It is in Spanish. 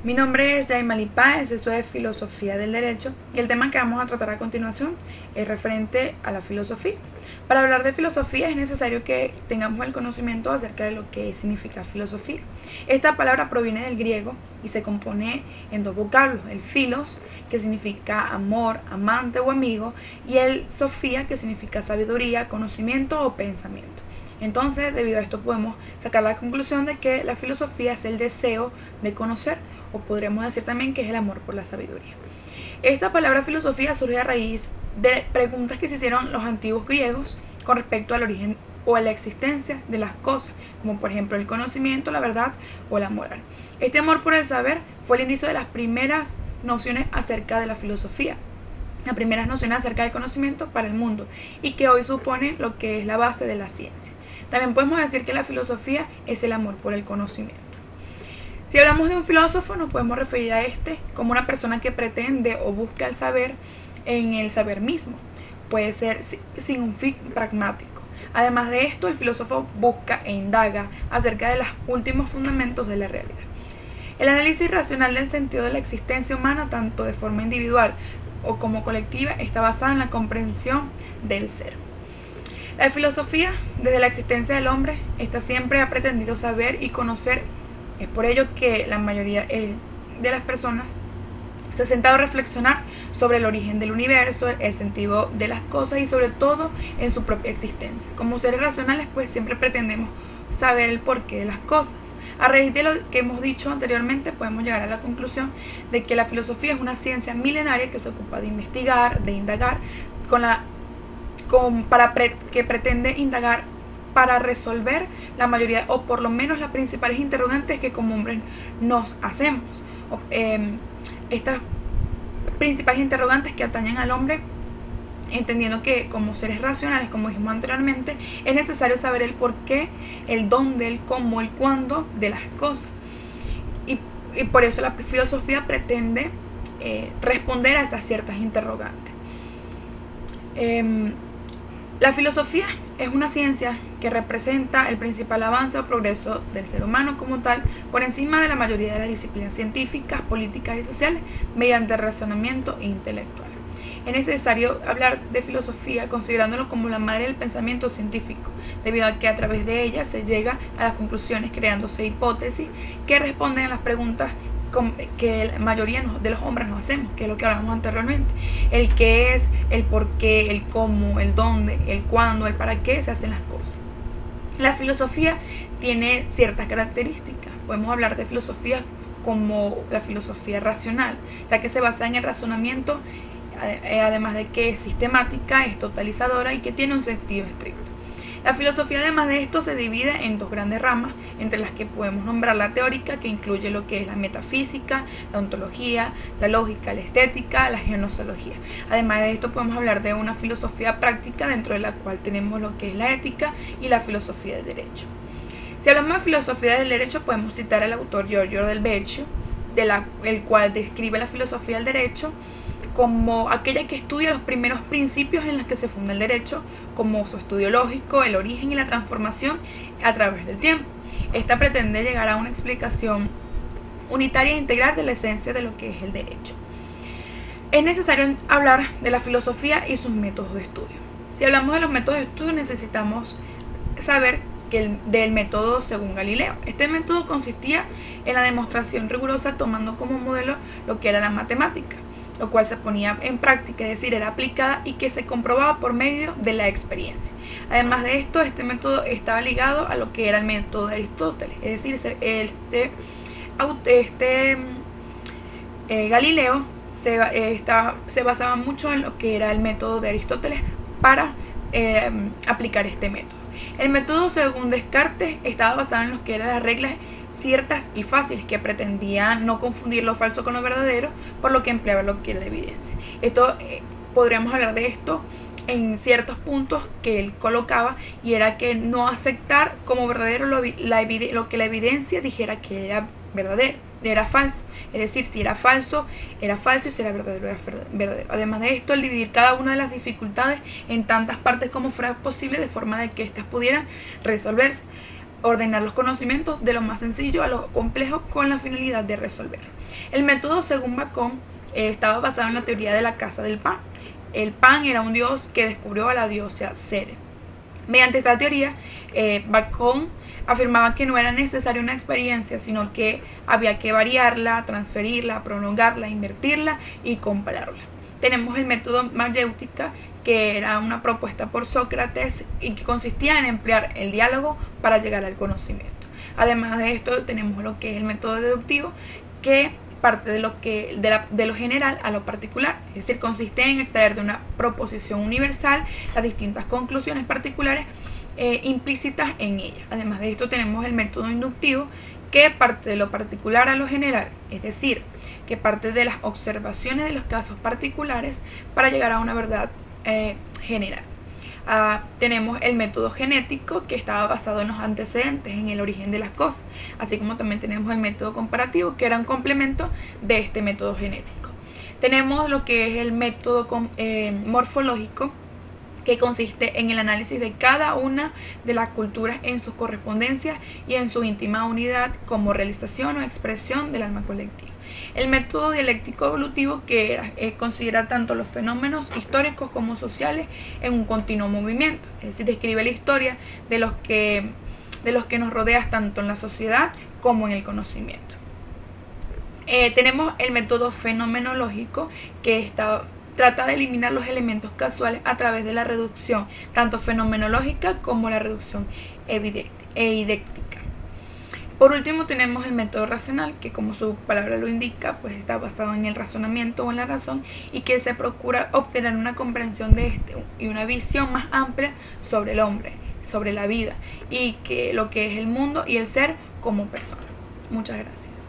Mi nombre es Yaimali Páez, esto es Filosofía del Derecho y el tema que vamos a tratar a continuación es referente a la filosofía. Para hablar de filosofía es necesario que tengamos el conocimiento acerca de lo que significa filosofía. Esta palabra proviene del griego y se compone en dos vocablos, el filos, que significa amor, amante o amigo, y el sofía, que significa sabiduría, conocimiento o pensamiento. Entonces, debido a esto podemos sacar la conclusión de que la filosofía es el deseo de conocer, o podríamos decir también que es el amor por la sabiduría. Esta palabra filosofía surge a raíz de preguntas que se hicieron los antiguos griegos con respecto al origen o a la existencia de las cosas, como por ejemplo el conocimiento, la verdad o la moral. Este amor por el saber fue el inicio de las primeras nociones acerca de la filosofía, las primeras nociones acerca del conocimiento para el mundo, y que hoy supone lo que es la base de la ciencia. También podemos decir que la filosofía es el amor por el conocimiento. Si hablamos de un filósofo, nos podemos referir a este como una persona que pretende o busca el saber en el saber mismo. Puede ser sin un fin pragmático. Además de esto, el filósofo busca e indaga acerca de los últimos fundamentos de la realidad. El análisis racional del sentido de la existencia humana, tanto de forma individual o como colectiva, está basada en la comprensión del ser. La filosofía, desde la existencia del hombre, siempre ha pretendido saber y conocer. Es por ello que la mayoría de las personas se ha sentado a reflexionar sobre el origen del universo, el sentido de las cosas y sobre todo en su propia existencia. Como seres racionales, pues siempre pretendemos saber el porqué de las cosas. A raíz de lo que hemos dicho anteriormente, podemos llegar a la conclusión de que la filosofía es una ciencia milenaria que se ocupa de investigar, de indagar, que pretende indagar para resolver la mayoría o por lo menos las principales interrogantes que como hombres nos hacemos. Estas principales interrogantes que atañen al hombre, entendiendo que como seres racionales, como dijimos anteriormente, es necesario saber el porqué, el dónde, el cómo, el cuándo de las cosas. Y por eso la filosofía pretende responder a esas ciertas interrogantes. La filosofía es una ciencia que representa el principal avance o progreso del ser humano como tal, por encima de la mayoría de las disciplinas científicas, políticas y sociales, mediante el razonamiento intelectual. Es necesario hablar de filosofía considerándolo como la madre del pensamiento científico, debido a que a través de ella se llega a las conclusiones creándose hipótesis que responden a las preguntas que la mayoría de los hombres nos hacemos, que es lo que hablamos anteriormente: el qué es, el por qué, el cómo, el dónde, el cuándo, el para qué se hacen las cosas. La filosofía tiene ciertas características. Podemos hablar de filosofía como la filosofía racional, ya que se basa en el razonamiento, además de que es sistemática, es totalizadora y que tiene un sentido estricto. La filosofía, además de esto, se divide en dos grandes ramas, entre las que podemos nombrar la teórica, que incluye lo que es la metafísica, la ontología, la lógica, la estética, la gnoseología. Además de esto, podemos hablar de una filosofía práctica, dentro de la cual tenemos lo que es la ética y la filosofía del derecho. Si hablamos de filosofía del derecho, podemos citar al autor Giorgio del Vecchio, el cual describe la filosofía del derecho como aquella que estudia los primeros principios en los que se funda el derecho, como su estudio lógico, el origen y la transformación a través del tiempo. Esta pretende llegar a una explicación unitaria e integral de la esencia de lo que es el derecho. Es necesario hablar de la filosofía y sus métodos de estudio. Si hablamos de los métodos de estudio, necesitamos saber del método según Galileo. Este método consistía en la demostración rigurosa tomando como modelo lo que era la matemática, lo cual se ponía en práctica, es decir, era aplicada y que se comprobaba por medio de la experiencia. Además de esto, este método estaba ligado a lo que era el método de Aristóteles, es decir, Galileo se basaba mucho en lo que era el método de Aristóteles para aplicar este método. El método según Descartes estaba basado en lo que eran las reglas ciertas y fáciles, que pretendían no confundir lo falso con lo verdadero, por lo que empleaba lo que era la evidencia. Podríamos hablar de esto en ciertos puntos que él colocaba, y era que no aceptar como verdadero lo que la evidencia dijera que era verdadero, era falso. Es decir, si era falso, era falso, y si era verdadero, era verdadero. Además de esto, el dividir cada una de las dificultades en tantas partes como fuera posible, de forma de que éstas pudieran resolverse. ordenar los conocimientos de lo más sencillo a lo complejo con la finalidad de resolver. El método, según Bacon, estaba basado en la teoría de la casa del pan. El pan era un dios que descubrió a la diosa Ceres. Mediante esta teoría, Bacon afirmaba que no era necesaria una experiencia, sino que había que variarla, transferirla, prolongarla, invertirla y compararla. Tenemos el método mayéutica, que era una propuesta por Sócrates y que consistía en emplear el diálogo para llegar al conocimiento. Además de esto, tenemos lo que es el método deductivo, que parte de lo general a lo particular, es decir, consiste en extraer de una proposición universal las distintas conclusiones particulares implícitas en ella. Además de esto, tenemos el método inductivo, que parte de lo particular a lo general, es decir, que parte de las observaciones de los casos particulares para llegar a una verdad general. Tenemos el método genético, que estaba basado en los antecedentes, en el origen de las cosas, así como también tenemos el método comparativo, que era un complemento de este método genético. Tenemos lo que es el método morfológico, que consiste en el análisis de cada una de las culturas en sus correspondencias y en su íntima unidad como realización o expresión del alma colectiva. El método dialéctico evolutivo, que considera tanto los fenómenos históricos como sociales en un continuo movimiento, es decir, describe la historia de los que nos rodea tanto en la sociedad como en el conocimiento. Tenemos el método fenomenológico, que trata de eliminar los elementos casuales a través de la reducción, tanto fenomenológica como la reducción eidéctica. Por último, tenemos el método racional, que como su palabra lo indica, pues está basado en el razonamiento o en la razón, y que se procura obtener una comprensión de y una visión más amplia sobre el hombre, sobre la vida y lo que es el mundo y el ser como persona. Muchas gracias.